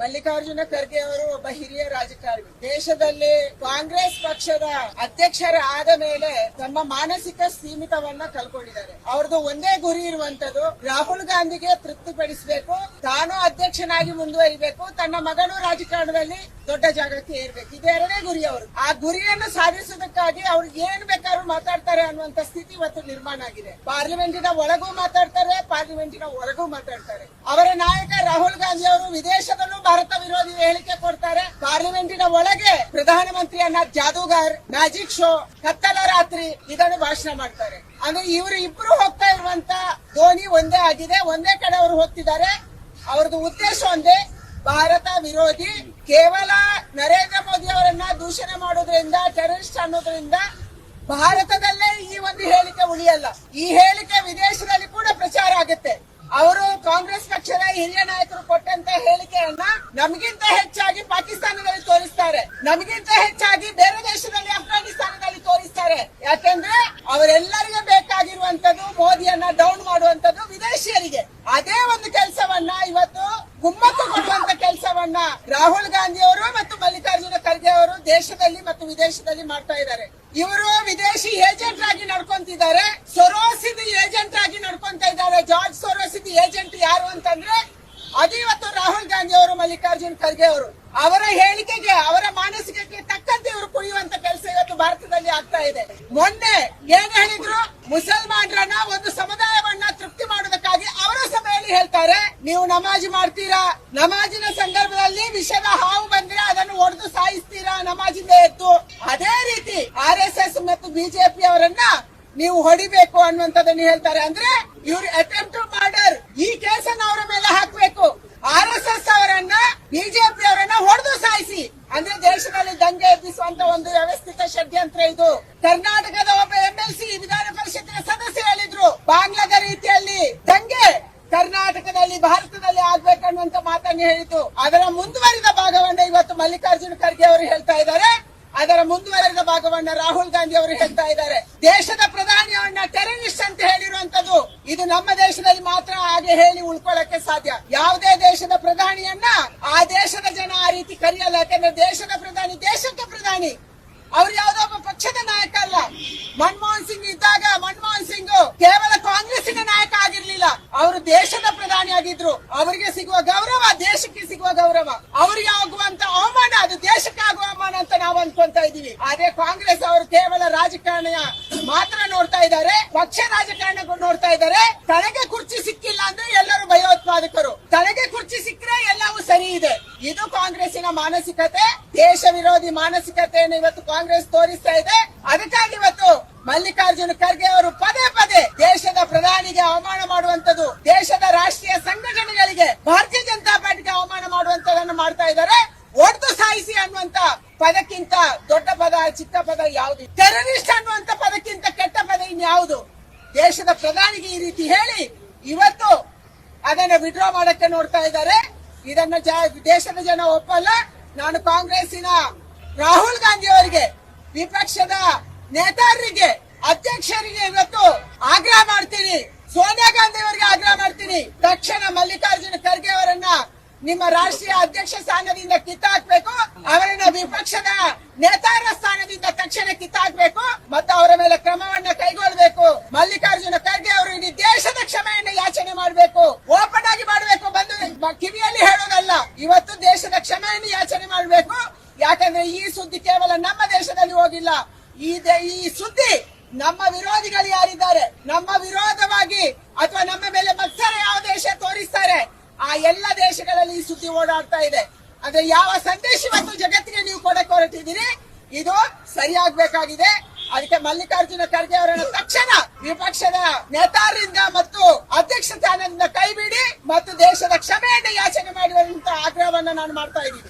ಮಲ್ಲಿಕಾರ್ಜುನ ಖರ್ಗೆ ಅವರು ಒಬ್ಬ ಹಿರಿಯ ರಾಜಕಾರಣಿ. ದೇಶದಲ್ಲಿ ಕಾಂಗ್ರೆಸ್ ಪಕ್ಷದ ಅಧ್ಯಕ್ಷರ ಆದ ಮೇಲೆ ತಮ್ಮ ಮಾನಸಿಕ ಸೀಮಿತವನ್ನ ಕಳ್ಕೊಂಡಿದ್ದಾರೆ. ಅವ್ರದ್ದು ಒಂದೇ ಗುರಿ ಇರುವಂತದ್ದು ರಾಹುಲ್ ಗಾಂಧಿಗೆ ತೃಪ್ತಿಪಡಿಸಬೇಕು, ತಾನು ಅಧ್ಯಕ್ಷನಾಗಿ ಮುಂದುವರಿಬೇಕು, ತನ್ನ ಮಗನು ರಾಜಕಾರಣದಲ್ಲಿ ದೊಡ್ಡ ಜಾಗಕ್ಕೆ ಏರ್ಬೇಕು. ಇದು ಎರಡನೇ ಗುರಿ ಅವರು. ಆ ಗುರಿಯನ್ನು ಸಾಧಿಸುವುದಕ್ಕಾಗಿ ಅವ್ರು ಏನ್ ಬೇಕಾದ್ರೂ ಮಾತಾಡ್ತಾರೆ ಅನ್ನುವಂತ ಸ್ಥಿತಿ ಇವತ್ತು ನಿರ್ಮಾಣ ಆಗಿದೆ. ಪಾರ್ಲಿಮೆಂಟಿನ ಒಳಗೂ ಮಾತಾಡ್ತಾರೆ, ಪಾರ್ಲಿಮೆಂಟಿನ ಹೊರಗೂ ಮಾತಾಡ್ತಾರೆ. ಅವರ ನಾಯಕ ರಾಹುಲ್ ಗಾಂಧಿ ಅವರು ವಿದೇಶದಲ್ಲೂ ಭಾರತ ವಿರೋಧಿ ಹೇಳಿಕೆ ಕೊಡ್ತಾರೆ, ಪಾರ್ಲಿಮೆಂಟಿನ ಒಳಗೆ ಪ್ರಧಾನಮಂತ್ರಿಯನ್ನ ಜಾದೂಗಾರ್, ಮ್ಯಾಜಿಕ್ ಶೋ, ಕತ್ತಲ ರಾತ್ರಿ ಇದನ್ನು ಭಾಷಣ ಮಾಡ್ತಾರೆ. ಅಂದ್ರೆ ಇವರು ಇಬ್ರು ಹೋಗ್ತಾ ಇರುವಂತ ಧೋನಿ ಒಂದೇ ಆಗಿದೆ, ಒಂದೇ ಕಡೆ ಅವರು ಹೋಗ್ತಿದ್ದಾರೆ. ಅವ್ರದ್ದು ಉದ್ದೇಶ ಒಂದೇ, ಭಾರತ ವಿರೋಧಿ. ಕೇವಲ ನರೇಂದ್ರ ಮೋದಿ ಅವರನ್ನ ದೂಷಣೆ ಮಾಡೋದ್ರಿಂದ, ಟೆರರಿಸ್ಟ್ ಅನ್ನೋದ್ರಿಂದ ಭಾರತದಲ್ಲೇ ಈ ಒಂದು ಹೇಳಿಕೆ ಉಳಿಯಲ್ಲ. ಈ ಹೇಳಿಕೆ ವಿದೇಶದಲ್ಲಿ ಕೂಡ ಪ್ರಚಾರ ಆಗುತ್ತೆ. ಅವರು ಕಾಂಗ್ರೆಸ್ ಪಕ್ಷದ ಹಿರಿಯ ನಾಯಕರು ಕೊಟ್ಟಂತ ಹೇಳಿಕೆಯನ್ನ ನಮಗಿಂತ ಹೆಚ್ಚಾಗಿ ಪಾಕಿಸ್ತಾನದಲ್ಲಿ ತೋರಿಸ್ತಾರೆ, ನಮಗಿಂತ ಹೆಚ್ಚಾಗಿ ಬೇರೆ ದೇಶದಲ್ಲಿ ಅಫ್ಘಾನಿಸ್ತಾನದಲ್ಲಿ ತೋರಿಸ್ತಾರೆ. ಯಾಕೆಂದ್ರೆ ಅವರೆಲ್ಲರಿಗೂ ಬೇಕಾಗಿರುವಂತದ್ದು ಮೋದಿಯನ್ನ ಡೌನ್ ಮಾಡುವಂತದ್ದು ವಿದೇಶಿಯರಿಗೆ. ಅದೇ ಒಂದು ಕೆಲಸವನ್ನ ಇವತ್ತು ಕುಮ್ಮಕ್ಕು ಕೊಡುವಂತ ಕೆಲಸವನ್ನ ರಾಹುಲ್ ಗಾಂಧಿ ಅವರು ಮತ್ತು ಮಲ್ಲಿಕಾರ್ಜುನ ಖರ್ಗೆ ಅವರು ದೇಶದಲ್ಲಿ ಮತ್ತು ವಿದೇಶದಲ್ಲಿ ಮಾಡ್ತಾ ಇದ್ದಾರೆ. ಇವರು ವಿದೇಶಿ ಏಜೆಂಟ್ ಆಗಿ ನಡ್ಕೊಂತಿದ್ದಾರೆ, ಸೊರೋಸ್ ಏಜೆಂಟ್ ಆಗಿ ನಡ್ಕೊಂತ ಇದ್ದಾರೆ. ಜಾರ್ಜ್ ಸೊರೋಸ್ ಏಜೆಂಟ್ ಯಾರು ಅಂತಂದ್ರೆ ಅದು ಇವತ್ತು ರಾಹುಲ್ ಗಾಂಧಿ ಅವರು, ಮಲ್ಲಿಕಾರ್ಜುನ್ ಖರ್ಗೆ ಅವರು. ಅವರ ಹೇಳಿಕೆಗೆ, ಅವರ ಮಾನಸಿಕಕ್ಕೆ ತಕ್ಕಂತೆ ಇವರು ಕುಣಿಯುವಂತ ಕೆಲಸ ಇವತ್ತು ಭಾರತದಲ್ಲಿ ಆಗ್ತಾ ಇದೆ. ಮೊನ್ನೆ ಏನ್ ಹೇಳಿದ್ರು, ಮುಸಲ್ಮಾನರನ್ನ ಒಂದು ಸಮುದಾಯವನ್ನ ತೃಪ್ತಿ ಮಾಡೋದಕ್ಕಾಗಿ ಅವರ ಸಭೆಯಲ್ಲಿ ಹೇಳ್ತಾರೆ, ನೀವು ನಮಾಜ್ ಮಾಡ್ತೀರಾ, ನಮಾಜಿನ ಸಂದರ್ಭದಲ್ಲಿ ವಿಷದ ಹಾವು ಬಂದ್ರೆ ಅದನ್ನು ಒಡೆದು ಸಾಯಿಸ್ತೀರಾ ನಮಾಜಿಂದ ಎದ್ದು. ಅದೇ ರೀತಿ RSS ಮತ್ತು ಬಿಜೆಪಿ ಅವರನ್ನ ನೀವು ಹೊಡಿಬೇಕು ಅನ್ನುವಂಥದ್ದನ್ನು ಹೇಳ್ತಾರೆ. ಅಂದ್ರೆ ಇವರು ಅಟೆಂಪ್ಟ್ ಮರ್ಡರ್, ಈ ಕೇಸನ್ನ ಅವರ ಮೇಲೆ ಹಾಕಬೇಕು. RSS ಅವರನ್ನ, ಬಿಜೆಪಿ ಅವರನ್ನ ಹೊಡೆದು ಸಾಯಿಸಿ, ಅಂದ್ರೆ ದೇಶದಲ್ಲಿ ದಂಗೆ ಎಬ್ಬಿಸುವಂತ ಒಂದು ವ್ಯವಸ್ಥಿತ ಷಡ್ಯಂತ್ರ ಇದು. ಕರ್ನಾಟಕದ ಒಬ್ಬ MLC ವಿಧಾನ ಪರಿಷತ್ತಿನ ಸದಸ್ಯ ಹೇಳಿದ್ರು, ಬಾಂಗ್ಲಾದ ರೀತಿಯಲ್ಲಿ ದಂಗೆ ಕರ್ನಾಟಕದಲ್ಲಿ, ಭಾರತದಲ್ಲಿ ಆಗ್ಬೇಕನ್ನುವಂತ ಮಾತನ್ನು ಹೇಳಿತು. ಅದರ ಮುಂದುವರಿದ ಭಾಗವನ್ನ ಇವತ್ತು ಮಲ್ಲಿಕಾರ್ಜುನ ಖರ್ಗೆ ಅವರು ಹೇಳ್ತಾ ಇದ್ದಾರೆ, ಅದರ ಮುಂದುವರೆದ ಭಾಗವನ್ನ ರಾಹುಲ್ ಗಾಂಧಿ ಅವರು ಹೇಳ್ತಾ ಇದ್ದಾರೆ. ದೇಶದ ಪ್ರಧಾನಿಯವನ್ನ ಟೆರರಿಸ್ಟ್ ಅಂತ ಹೇಳಿರುವಂತದ್ದು ಇದು ನಮ್ಮ ದೇಶದಲ್ಲಿ ಮಾತ್ರ ಹಾಗೆ ಹೇಳಿ ಉಳ್ಕೊಳ್ಳಕ್ಕೆ ಸಾಧ್ಯ. ಯಾವುದೇ ದೇಶದ ಪ್ರಧಾನಿಯನ್ನ ಆ ದೇಶದ ಜನ ಆ ರೀತಿ ಕರೆಯಲ್ಲ. ಯಾಕಂದ್ರೆ ದೇಶದ ಪ್ರಧಾನಿ ದೇಶಕ್ಕೆ ಪ್ರಧಾನಿ, ಅವ್ರು ಯಾವುದೋ ಒಬ್ಬ ಪಕ್ಷದ ನಾಯಕ ಅಲ್ಲ. ಮನಮೋಹನ್ ಸಿಂಗ್ ಇದ್ದಾಗ ಮನಮೋಹನ್ ಸಿಂಗ್ ಕೇವಲ ಕಾಂಗ್ರೆಸ್ಸಿನ ನಾಯಕ ಆಗಿರ್ಲಿಲ್ಲ, ಅವರು ದೇಶದ ಪ್ರಧಾನಿ ಆಗಿದ್ರು. ಅವರಿಗೆ ಸಿಗುವ ಗೌರವ ದೇಶಕ್ಕೆ ಸಿಗುವ ಗೌರವ, ಅವರಿಗೆ ಆಗುವಂತ ಅವಮಾನ ಅದು ದೇಶಕ್ಕೆ ಆಗುವ ಅವಮಾನ ಅಂತ ನಾವು ಅನ್ಕೊಂತ ಇದೀವಿ. ಆದ್ರೆ ಕಾಂಗ್ರೆಸ್ ಅವರು ಕೇವಲ ರಾಜಕಾರಣ ಮಾತ್ರ ನೋಡ್ತಾ ಇದ್ದಾರೆ, ಪಕ್ಷ ರಾಜಕಾರಣ ನೋಡ್ತಾ ಇದ್ದಾರೆ. ತನಗೆ ಕುರ್ಚಿ ಸಿಕ್ಕಿಲ್ಲ ಅಂದ್ರೆ ಎಲ್ಲರೂ ಭಯೋತ್ಪಾದಕರು, ತನಗೆ ಕುರ್ಚಿ ಸಿಕ್ಕರೆ ಎಲ್ಲವೂ ಸರಿ ಇದೆ. ಇದು ಕಾಂಗ್ರೆಸ್ಸಿನ ಮಾನಸಿಕತೆ, ದೇಶ ವಿರೋಧಿ ಮಾನಸಿಕತೆಯನ್ನು ಇವತ್ತು ಕಾಂಗ್ರೆಸ್ ತೋರಿಸ್ತಾ ಇದೆ. ಅದಕ್ಕಾಗಿ ಇವತ್ತು ಮಲ್ಲಿಕಾರ್ಜುನ ಖರ್ಗೆ ಅವರು ಪದೇ ಪದೇ ದೇಶದ ಪ್ರಧಾನಿಗೆ ಅವಮಾನ ಮಾಡುವಂತದ್ದು, ದೇಶದ ರಾಷ್ಟ್ರೀಯ ಸಂಘಟನೆಗಳಿಗೆ, ಭಾರತೀಯ ಜನತಾ ಪಾರ್ಟಿಗೆ ಅವಮಾನ ಮಾಡುವಂತದನ್ನು ಮಾಡ್ತಾ ಇದ್ದಾರೆ. ಒಡೆದು ಸಾಯಿಸಿ ಅನ್ನುವಂತ ಪದಕ್ಕಿಂತ ದೊಡ್ಡ ಪದ, ಚಿಕ್ಕ ಪದ ಯಾವುದು? ಟೆರರಿಸ್ಟ್ ಅನ್ನುವಂತ ಪದಕ್ಕಿಂತ ಕೆಟ್ಟ ಪದ ಇನ್ಯಾವುದು? ದೇಶದ ಪ್ರಧಾನಿಗೆ ಈ ರೀತಿ ಹೇಳಿ ಇವತ್ತು ಅದನ್ನ ವಿಡ್ರಾ ಮಾಡಕ್ಕೆ ನೋಡ್ತಾ ಇದ್ದಾರೆ. ಇದನ್ನ ದೇಶದ ಜನ ಒಪ್ಪಲ್ಲ. ನಾನು ಕಾಂಗ್ರೆಸ್ಸಿನ ರಾಹುಲ್ ಗಾಂಧಿ ಅವರಿಗೆ, ವಿಪಕ್ಷದ ನೇತಾರರಿಗೆ, ಅಧ್ಯಕ್ಷರಿಗೆ ಇವತ್ತು ಆಗ್ರಹ ಮಾಡ್ತೀನಿ, ಸೋನಿಯಾ ಗಾಂಧಿ ಅವರಿಗೆ ಆಗ್ರಹ ಮಾಡ್ತೀನಿ, ತಕ್ಷಣ ಮಲ್ಲಿಕಾರ್ಜುನ ಖರ್ಗೆ ಅವರನ್ನ ನಿಮ್ಮ ರಾಷ್ಟ್ರೀಯ ಅಧ್ಯಕ್ಷ ಸ್ಥಾನದಿಂದ ಕಿತ್ತಾಕ್ಬೇಕು, ಅವರನ್ನ ವಿಪಕ್ಷದ ನೇತಾರ ಸ್ಥಾನದಿಂದ ತಕ್ಷಣ ಕಿತ್ತಾಕ್ಬೇಕು ಮತ್ತು ಅವರ ಮೇಲೆ ಕ್ರಮವನ್ನ ಕೈಗೊಳ್ಳಬೇಕು. ಮಲ್ಲಿಕಾರ್ಜುನ ಖರ್ಗೆ ಅವರು ಇಡೀ ದೇಶದ ಕ್ಷಮೆಯನ್ನು ಯಾಚನೆ ಮಾಡಬೇಕು, ಓಪನ್ ಆಗಿ ಮಾಡಬೇಕು, ಬಂದು ಕಿವಿಯಲ್ಲಿ ಹೇಳೋದಲ್ಲ. ಇವತ್ತು ದೇಶದ ಕ್ಷಮೆಯನ್ನು ಯಾಚನೆ ಮಾಡಬೇಕು. ಯಾಕಂದ್ರೆ ಈ ಸುದ್ದಿ ಕೇವಲ ನಮ್ಮ ದೇಶದಲ್ಲಿ ಹೋಗಿಲ್ಲ, ಈ ಸುದ್ದಿ ನಮ್ಮ ವಿರೋಧಿಗಳು ಯಾರಿದ್ದಾರೆ, ನಮ್ಮ ವಿರೋಧವಾಗಿ ಅಥವಾ ನಮ್ಮ ಮೇಲೆ ಮತ್ಸರ ಯಾವ ದೇಶ ತೋರಿಸ್ತಾರೆ, ಆ ಎಲ್ಲ ದೇಶಗಳಲ್ಲಿ ಈ ಸುದ್ದಿ ಓಡಾಡ್ತಾ ಇದೆ. ಅಂದ್ರೆ ಯಾವ ಸಂದೇಶ ಇವತ್ತು ಜಗತ್ತಿಗೆ ನೀವು ಕೊಡಕ್ಕೆ ಹೊರಟಿದ್ದೀರಿ, ಇದು ಸರಿಯಾಗಬೇಕಾಗಿದೆ. ಅದಕ್ಕೆ ಮಲ್ಲಿಕಾರ್ಜುನ ಖರ್ಗೆ ಅವರನ್ನು ತಕ್ಷಣ ವಿಪಕ್ಷದ ನೇತಾರರಿಂದ ಮತ್ತು ಅಧ್ಯಕ್ಷ ಸ್ಥಾನದಿಂದ ಕೈಬಿಡಿ ಮತ್ತು ದೇಶದ ಕ್ಷಮೆಯನ್ನು ಯಾಚನೆ ಮಾಡುವಂತ ಆಗ್ರಹವನ್ನ ನಾನು ಮಾಡ್ತಾ ಇದ್ದೀನಿ.